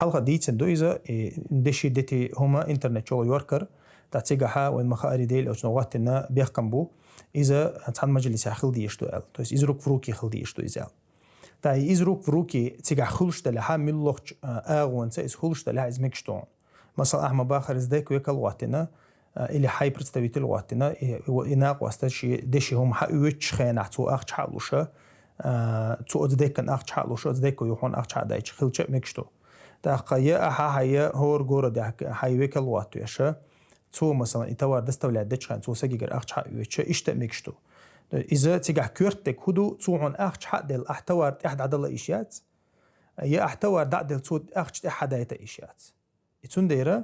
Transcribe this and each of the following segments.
حلقة ديتسن دو إذا دشي دتي هما إنترنت شغل يوركر تاتسيجها وين مخاري ديل أو شنواتنا بيحكم بو إذا عن مجلس خلدي يشتو ال تويس إزروك فروكي خلدي يشتو إزال تاي إزروك فروكي تيجا خلش تلها ملوخ أغوان سيس خلش تلها إزمكشتون مثلا أحمد باخر إزداك ويكل واتنا اللي حي представитель واتنا إناق واستشي دشي هم حقوش خيان عتو أخش حلوشة تو أزداكن أخش حلوشة أزداكو يوحون أخش حدايش خلش مكشتو تاقيا أحايا هور جورا ده حيويك الواتو يشة تو مثلا إتوار دستولاد دشخان تو سجيجر أخش حقوش إشت مكشتو إذا تيجا كورتك هدو تو عن أخش حدل أحتوار أحد عدل إشيات يا أحتوار دعدل تو أخش أحد عدل إشيات يتون ديرة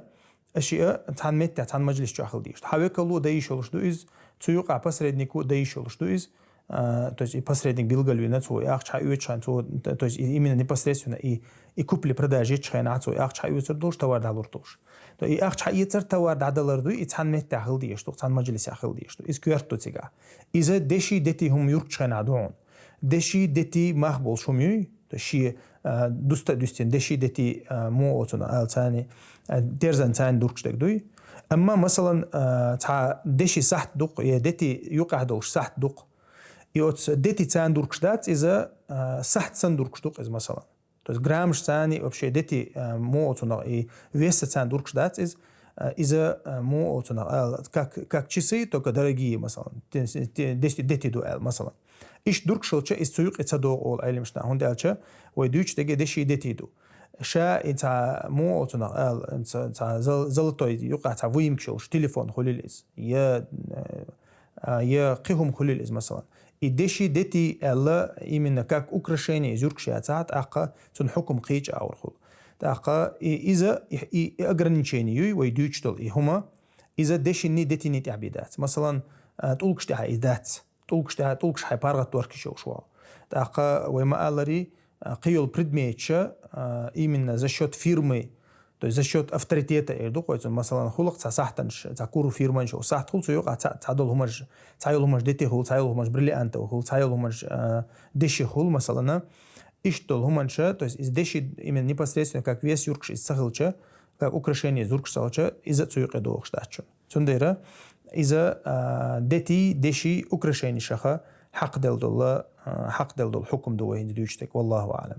أشياء تان متى تان مجلس جاهل ديش حاويك الله دايش ولش دويز تيوقع بسردنيكو دايش ولش دويز توش بسردنيك بيلقلونا تو أخش حقوش شان تو توش إيمن نبسرسونا يكوبلي براداجيت شخين عتو أخش حقوش تردوش توار دالورتوش تو أخش حقيتر توار دالردو يتان متى جاهل ديش تو تان مجلس جاهل ديش تو إز كيرتو تيجا إذا دشي دتي هم يورك شخين عدون دشي دتي مخبول شومي تشي دوست دوستين دشي دتي مو أوتنا ألتاني درزن تان دوركشتك دوي أما مثلا تاع دشي صحت دوق يا دتي يوقع دوش صحت دوق يوت دتي تان دوركشتات إذا صحت سن دوركشتوق إذا مثلا تو جرامش ثاني وبشي دتي مو أوتنا ويست تان دوركشتات إذا مو أوتنا как часы только дорогие مثلا دتي دو مثلا إيش دوركشلتش إستويق إتصدق أول علمشنا هون دالشة ويدوش تجي دشي دتي دو شا انت مو اوتنا انت زلطوي يقع تعويم كشوش تليفون خليلز يا قيهم خليلز مثلا يدشي دتي الا يمن كاك اوكرشيني زوركشياتات اقا تن حكم قيج اورخل اقا اذا اغرنيشيني ويدوشتل هما اذا دشي ني دتي ني تعبيدات مثلا تولكش تاع ايدات تولكش حي بارغت وركشو شو اقا وما الري قيل предметча именно за счет фирмы, то есть за счет авторитета эрдуқойцун مثلا хулق цасахтанш цакуру фирман шо сахт хул суйуқ цадол хумаж цайол хумаж дете хул цайол хумаж бриллианта хул цайол хумаж деши хул مثلا иштол хуманша, то есть из деши именно непосредственно как вес юркш из сахилча, как украшение зуркшалча из-за цуйуқ эдуқштачун. Цундера из-за дети деши украшение шаха حق دل دول حكم دوين ديوشتك والله أعلم.